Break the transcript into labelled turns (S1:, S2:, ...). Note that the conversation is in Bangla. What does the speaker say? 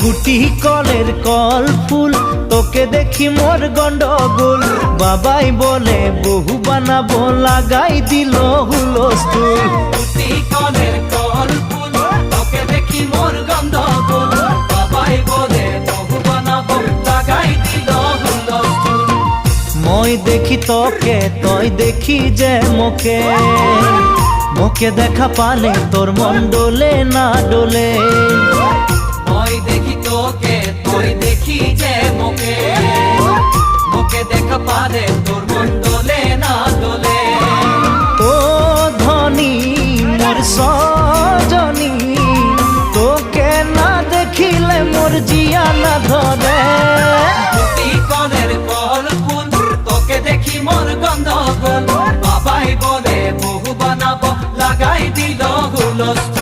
S1: গুটি কলের কল ফুল, তোকে দেখি মোর গন্ডগোল। বাবাই বলে বহু বানাবো, লাগাই দিল হুলস্থুল।
S2: গুটি কলের কল ফুল, তোকে দেখি মোর গন্ডগোল। বাবাই বলে বহু বানাবো, লাগাই দিল হুলস্থুল।
S1: মই দেখি তোকে, তই দেখি যে মোকে, মোকে দেখা পালে তোর মন ডোলে না ডোলে।
S2: মই দেখি তোকে, তুই দেখি যে মোকে, মোকে দেখা পালে তোর মন দোলে না দোলে।
S1: ও ধনী মোর